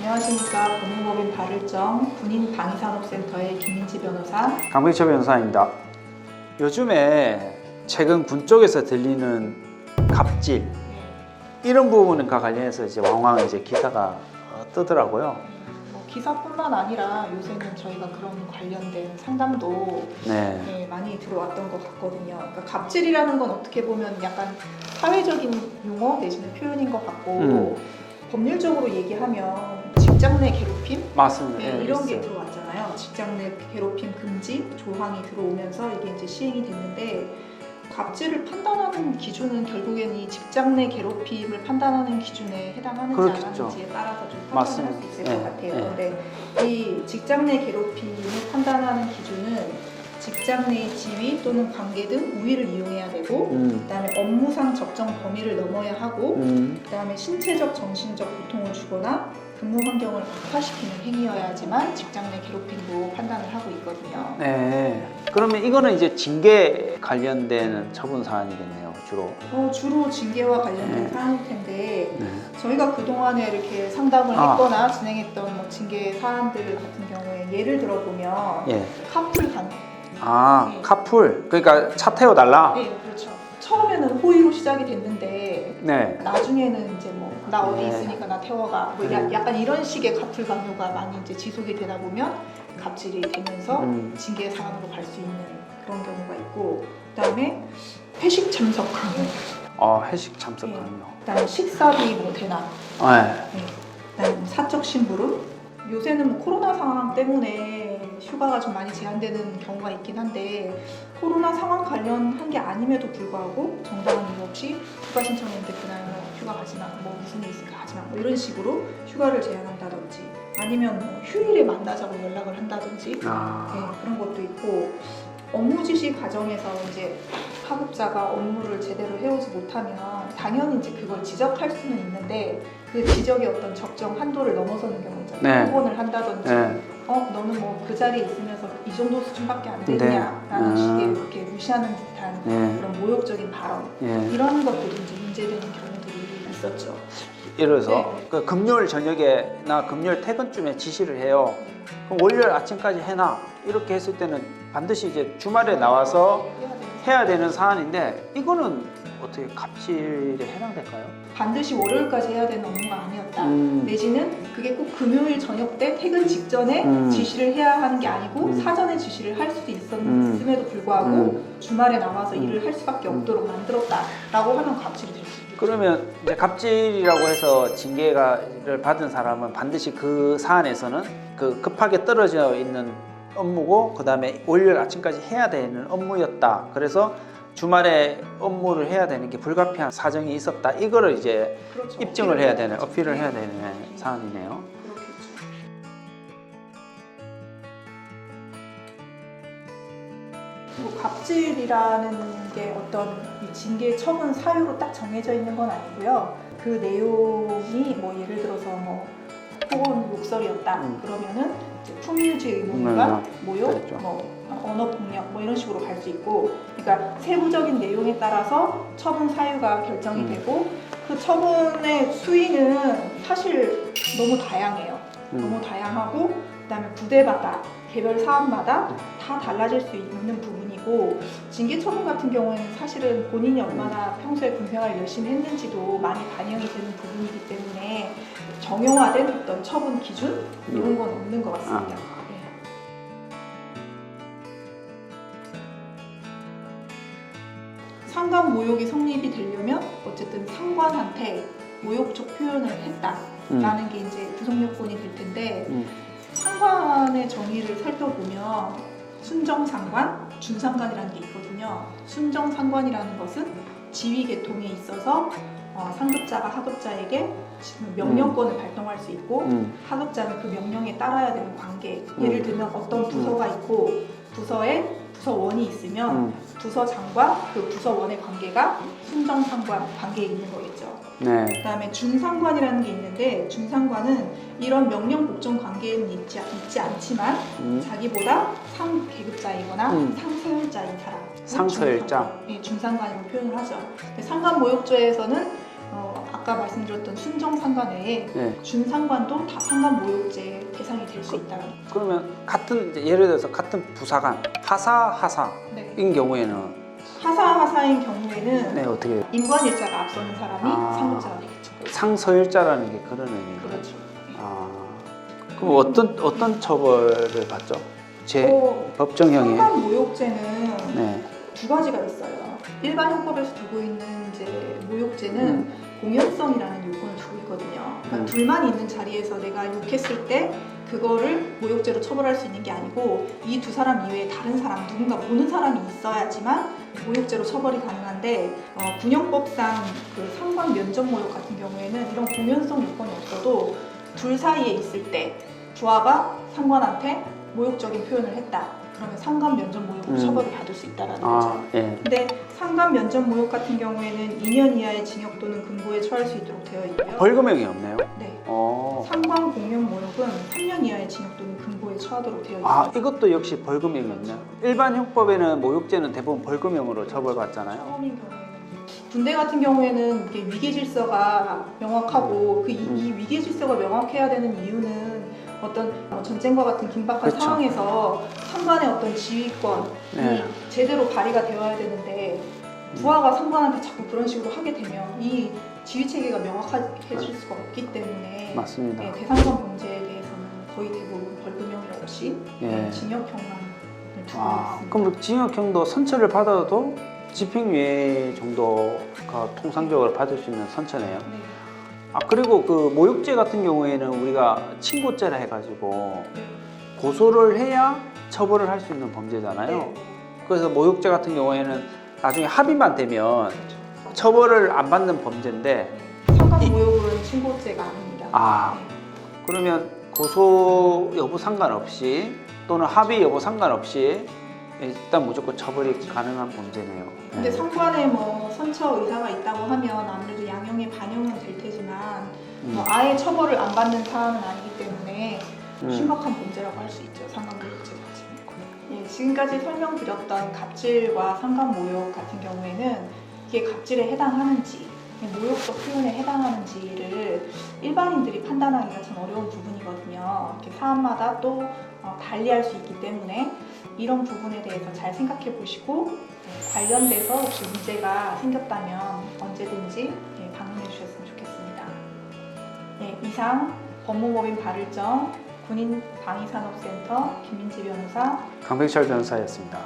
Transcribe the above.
안녕하십니까. 법무법인 발을정 군인방위산업센터의 김민지 변호사. 강백철 변호사입니다. 요즘에 최근 군 쪽에서 들리는 갑질 이런 부분과 관련해서 이제 왕왕 이제 기사가 뜨더라고요. 뭐 기사뿐만 아니라 요새는 저희가 그런 관련된 상담도 많이 들어왔던 것 같거든요. 그러니까 갑질이라는 건 어떻게 보면 약간 사회적인 용어 내지는 표현인 것 같고 법률적으로 얘기하면 직장 내 괴롭힘? 맞습니다. 이런 게 들어왔잖아요. 직장 내 괴롭힘 금지 조항이 들어오면서 이게 이제 시행이 됐는데, 갑질을 판단하는 기준은 결국엔 이 직장 내 괴롭힘을 판단하는 기준에 해당하는지 안 하는지에 따라서 좀 판단을 할 수 있을 것 같아요. 근데 이 직장 내 괴롭힘을 판단하는 기준은 직장 내 지위 또는 관계 등 우위를 이용해야 되고, 그다음에 업무상 적정 범위를 넘어야 하고, 그다음에 신체적 정신적 고통을 주거나 근무 환경을 악화시키는 행위여야지만 직장 내 괴롭힘으로 판단을 하고 있거든요. 네. 그러면 이거는 이제 징계 관련된 처분 사안이겠네요, 주로. 주로 징계와 관련된 사안일 텐데, 저희가 그동안에 이렇게 상담을 했거나 진행했던 뭐 징계 사안들 같은 경우에 예를 들어보면 카풀 간. 카풀. 그러니까 차 태워달라? 네, 그렇죠. 처음에는 호의로 시작이 됐는데 나중에는 이제 뭐 나 어디 있으니까 나 태워가 뭐 약간 이런 식의 카풀 강요가 많이 이제 지속이 되다 보면 갑질이 되면서 징계 사안으로 갈 수 있는 그런 경우가 있고, 그다음에 회식 참석 강요. 회식 참석 강요. 그다음에 식사비 뭐 대납. 그다음에 뭐 사적 심부름. 요새는 뭐 코로나 상황 때문에 휴가가 좀 많이 제한되는 경우가 있긴 한데, 코로나 상황 관련한 게 아님에도 불구하고 정당한 이유 없이 휴가 신청했는데 그날 뭐 휴가 가지마, 뭐 무슨 일 있으니까 가지마, 뭐 이런 식으로 휴가를 제한한다든지, 아니면 뭐 휴일에 만나자고 연락을 한다든지 그런 것도 있고, 업무 지시 과정에서 이제 하급자가 업무를 제대로 해오지 못하면 당연히 이제 그걸 지적할 수는 있는데, 그 지적의 어떤 적정 한도를 넘어서는 경우 있잖아요. 후원을 한다든지, 너는 뭐 그 자리에 있으면서 이 정도 수준밖에 안 되냐라는 식의 이렇게 무시하는 듯한 그런 모욕적인 발언, 이런 것들이 이제 문제되는 경우들이 있었죠. 예를 들어서 그 금요일 저녁에나 금요일 퇴근쯤에 지시를 해요. 그럼 월요일 아침까지 해놔. 이렇게 했을 때는 반드시 이제 주말에 나와서 해야 되는 사안인데, 이거는 어떻게 갑질에 해당될까요? 반드시 월요일까지 해야 되는 업무가 아니었다. 내지는 그게 꼭 금요일 저녁 때 퇴근 직전에 지시를 해야 하는 게 아니고 사전에 지시를 할 수도 있음에도 불구하고 주말에 나와서 일을 할 수밖에 없도록 만들었다라고 하면 갑질이 될 수 있겠죠. 그러면 이제 갑질이라고 해서 징계를 받은 사람은 반드시 그 사안에서는 그 급하게 떨어져 있는 업무고, 그 다음에 월요일 아침까지 해야 되는 업무였다. 그래서 주말에 업무를 해야 되는 게 불가피한 사정이 있었다. 이거를 이제 입증을 해야 되는, 어필을 해야 되는 사안이네요. 그렇겠죠. 갑질이라는 게 어떤 징계 처분 사유로 딱 정해져 있는 건 아니고요. 그 내용이 뭐 예를 들어서 뭐 혹은 욕설이었다 그러면은 품위유지 의무위반, 모욕, 뭐 언어폭력 뭐 이런 식으로 갈 수 있고, 그러니까 세부적인 내용에 따라서 처분 사유가 결정이 되고, 그 처분의 수위는 사실 너무 다양해요. 너무 다양하고, 그다음에 부대마다 개별 사안마다 다 달라질 수 있는 부분이고, 징계 처분 같은 경우에는 사실은 본인이 얼마나 평소에 군생활을 열심히 했는지도 많이 반영이 되는 부분이기 때문에 정형화된 어떤 처분 기준 이런 건 없는 것 같습니다. 상관 모욕이 성립이 되려면 어쨌든 상관한테 모욕적 표현을 했다라는 게 이제 구성 요건이 될 텐데, 상관의 정의를 살펴보면 순정상관, 준상관이라는 게 있거든요. 순정상관이라는 것은 지위 계통에 있어서 상급자가 하급자에게 명령권을 발동할 수 있고, 하급자는 그 명령에 따라야 되는 관계, 예를 들면 어떤 부서가 있고 부서원이 있으면 부서장과 그 부서원의 관계가 순정상관 관계에 있는 거겠죠. 그다음에 준상관이라는 게 있는데, 준상관은 이런 명령 복종 관계에는 있지 않지만 자기보다 상계급자이거나 상서열자인 사람, 상서열자? 준상관이라고 표현을 하죠. 상관모욕죄에서는 아까 말씀드렸던 순정상관 외에 네. 준상관도 다 상관 모욕죄 대상이 될 수 있다. 그러면 같은 이제 예를 들어서 같은 부사관 하사인 네. 경우에는 하사인 경우에는 네 어떻게 임관일자가 앞서는 사람이 아. 상급자가 되겠죠. 상서일자라는 게 그런 의미인가요? 그렇죠. 아 그럼 어떤 처벌을 받죠? 제 법정형이 상관 모욕죄는 네. 두 가지가 있어요. 일반 형법에서 두고 있는 이제 모욕죄는 공연성이라는 요건을 두고 있거든요. 그러니까 둘만 있는 자리에서 내가 욕했을 때 그거를 모욕죄로 처벌할 수 있는 게 아니고 이 두 사람 이외에 다른 사람, 누군가 보는 사람이 있어야지만 모욕죄로 처벌이 가능한데 군형법상 그 상관 면접 모욕 같은 경우에는 이런 공연성 요건이 없어도 둘 사이에 있을 때 부하가 상관한테 모욕적인 표현을 했다. 그러면 상관 면접 모욕으로 처벌을 받을 수 있다라는 거죠. 예. 근데 상관 면접 모욕 같은 경우에는 2년 이하의 징역 또는 금고에 처할 수 있도록 되어 있고요. 벌금형이 없네요. 네. 어. 상관 공연 모욕은 3년 이하의 징역 또는 금고에 처하도록 되어 있어요. 아 이것도 역시 벌금형이 없네요. 일반 형법에는 모욕죄는 대부분 벌금형으로 처벌받잖아요. 처음인 경우에는 군대 같은 경우에는 이게 위계 질서가 명확하고 이 위계 질서가 명확해야 되는 이유는 어떤 전쟁과 같은 긴박한 그렇죠. 상황에서 상관의 어떤 지휘권이 네. 제대로 발휘가 되어야 되는데 부하가 상관한테 자꾸 그런 식으로 하게 되면 이 지휘 체계가 명확해질 수가 없기 때문에 맞습니다. 네, 대상권 범죄에 대해서는 거의 대부분 벌금형 없이 예. 징역형만 두고 아, 있습니다. 그럼 징역형도 선처를 받아도 집행유예 정도가 통상적으로 받을 수 있는 선처네요. 네. 아 그리고 그 모욕죄 같은 경우에는 우리가 친고죄라 해가지고 고소를 해야 처벌을 할 수 있는 범죄잖아요. 네. 그래서 모욕죄 같은 경우에는 나중에 합의만 되면 처벌을 안 받는 범죄인데 상관 모욕은 친고죄가 아닙니다. 아. 네. 그러면 고소 여부 상관없이 또는 합의 여부 상관없이 일단 무조건 처벌이 가능한 범죄네요. 근데 상관에 뭐 선처 의사가 있다고 하면 아무래도 양형에 반영은 될 테지만 뭐 아예 처벌을 안 받는 사안은 아니기 때문에 심각한 범죄라고 할 수 있죠. 상관모욕죄 자체는. 예, 지금까지 설명드렸던 갑질과 상관모욕 같은 경우에는 이게 갑질에 해당하는지 모욕적 표현에 해당하는지를 일반인들이 판단하기가 참 어려운 부분이거든요. 이렇게 사안마다 또 달리할 수 있기 때문에 이런 부분에 대해서 잘 생각해 보시고 관련돼서 혹시 문제가 생겼다면 언제든지 방문해 주셨으면 좋겠습니다. 네, 이상 법무법인 발을정 군인방위산업센터 김민지 변호사 강백철 변호사였습니다.